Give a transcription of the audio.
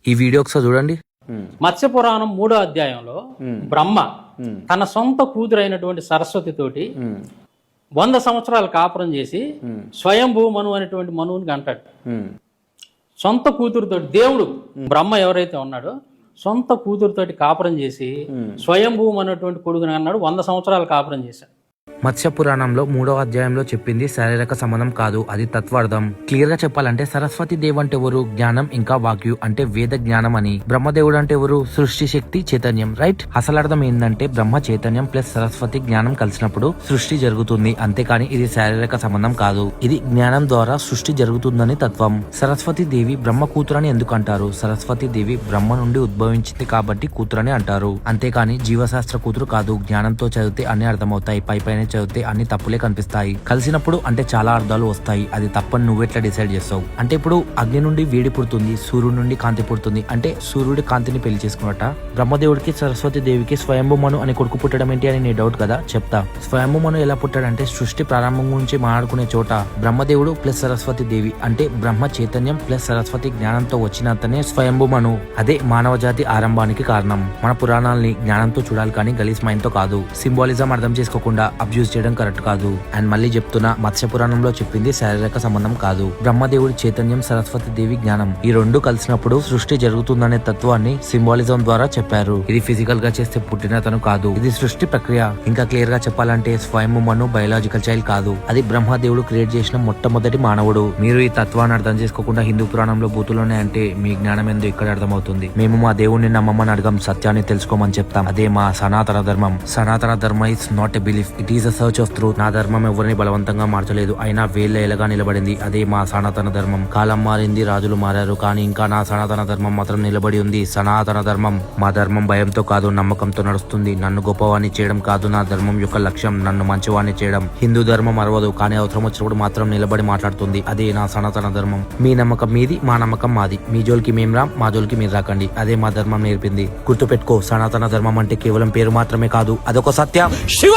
ఈ వీడియో ఒకసారి చూడండి. మత్స్య పురాణం 3వ అధ్యాయంలో బ్రహ్మ తన సొంత కూతురైనటువంటి సరస్వతి తోటి 100 సంవత్సరాలు కాపురం చేసి స్వయంభూ మను అనేటువంటి మనువుని అంటాడు. సొంత కూతురుతోటి దేవుడు బ్రహ్మ ఎవరైతే ఉన్నాడో సొంత కూతురుతోటి కాపురం చేసి స్వయంభూ అనేటువంటి కొడుకుని అన్నాడు. 100 సంవత్సరాలు కాపురం చేశాడు. మత్స్య పురాణంలో 3వ అధ్యాయంలో చెప్పింది శారీరక సంబంధం కాదు, అది తత్వార్థం. క్లియర్ గా చెప్పాలంటే సరస్వతి దేవి అంటే ఎవరు? జ్ఞానం ఇంకా వాక్యు అంటే వేద జ్ఞానం అని. బ్రహ్మదేవుడు అంటే ఎవరు? సృష్టి శక్తి చైతన్యం, రైట్? అసలు అర్థం ఏంటంటే బ్రహ్మ చైతన్యం ప్లస్ సరస్వతి జ్ఞానం కలిసినప్పుడు సృష్టి జరుగుతుంది, అంతేకాని ఇది శారీరక సంబంధం కాదు. ఇది జ్ఞానం ద్వారా సృష్టి జరుగుతుందని తత్వం. సరస్వతి దేవి బ్రహ్మ కూతురని ఎందుకు అంటారు? సరస్వతి దేవి బ్రహ్మ నుండి ఉద్భవించింది కాబట్టి కూతురని అంటారు, అంతేకాని జీవశాస్త్ర కూతురు కాదు. జ్ఞానంతో చదివితే అన్ని అర్థమవుతాయి, పైపైన చదివితే అన్ని తప్పులే కనిపిస్తాయి. కలిసినప్పుడు అంటే చాలా అర్థాలు వస్తాయి. అది తప్పని నువ్వెట్లా డిసైడ్ చేస్తావు? అంటే ఇప్పుడు అగ్ని నుండి వేడి పుడుతుంది, సూర్యుడి నుండి కాంతి పుడుతుంది అంటే సూర్యుడి కాంతిని పెళ్లి చేసుకున్నట్ట. బ్రహ్మదేవుడికి సరస్వతి దేవికి స్వయంభుమను అని కొడుకు పుట్టడం ఏంటి అని నీ డౌట్ కదా, చెప్తా. స్వయంభుమను ఎలా పుట్టాడంటే సృష్టి ప్రారంభం గురించి మాట్లాడుకునే చోట బ్రహ్మదేవుడు ప్లస్ సరస్వతి దేవి అంటే బ్రహ్మ చైతన్యం ప్లస్ సరస్వతి జ్ఞానంతో వచ్చినంతనే స్వయంభుమను. అదే మానవ జాతి ఆరంభానికి కారణం. మన పురాణాలని జ్ఞానంతో చూడాలి కానీ గలీస్ మైండ్ తో కాదు. సింబాలిజం అర్థం చేసుకోకుండా అబ్యూజ్ చేయడం కరెక్ట్ కాదు. అండ్ మళ్ళీ చెప్తున్నా, మత్స్య పురాణంలో చెప్పింది శారీరక సంబంధం కాదు. బ్రహ్మదేవుడి చైతన్యం సరస్వతి దేవి జ్ఞానం ఈ రెండు కలిసినప్పుడు సృష్టి జరుగుతుందనే తత్వాన్ని సింబాలిజం ద్వారా చెప్పారు. ఇది ఫిజికల్ గా చేస్తే పుట్టిన తను కాదు, ఇది సృష్టి ప్రక్రియ. ఇంకా క్లియర్ గా చెప్పాలంటే స్వయంభుమను బయలాజికల్ చైల్డ్ కాదు, అది బ్రహ్మదేవుడు క్రియేట్ చేసిన మొట్టమొదటి మానవుడు. మీరు ఈ తత్వాన్ని అర్థం చేసుకోకుండా హిందూ పురాణంలో బూతులోనే అంటే మీ జ్ఞానం ఎందుకు ఇక్కడ అర్థమవుతుంది? మేము మా దేవుణ్ణి నమ్మమని అడగం, సత్యాన్ని తెలుసుకోమని చెప్తాం. అదే మా సనాతన ధర్మం. సనాతన ధర్మ is not a belief, it is search of truth. నా ధర్మం ఎవరిని బలవంతంగా మార్చలేదు, అయినా వేళ్ళ ఎలగా నిలబడింది. అదే మా సనాతన ధర్మం. కాలం మారింది, రాజులు మారారు, కానీ ఇంకా నా సనాతన ధర్మం మాత్రం నిలబడి ఉంది. సనాతన ధర్మం. మా ధర్మం భయంతో కాదు, నమ్మకంతో నడుస్తుంది. నన్ను గొప్పవాణ్ణి చేయడం కాదు నా ధర్మం యొక్క లక్ష్యం, నన్ను మంచివాణ్ణి చేయడం. హిందూ ధర్మం అరవదు, కానీ అవసరం వచ్చినప్పుడు మాత్రం నిలబడి మాట్లాడుతుంది. అదే నా సనాతన ధర్మం. మీ నమ్మకం మీది, మా నమ్మకం మాది. మీ జోలికి మేం రాం, మా జోలికి మీరు రాకండి. అదే మా ధర్మం నేర్పింది. గుర్తుపెట్టుకో, సనాతన ధర్మం అంటే కేవలం పేరు మాత్రమే కాదు, అదొక సత్యం. శివ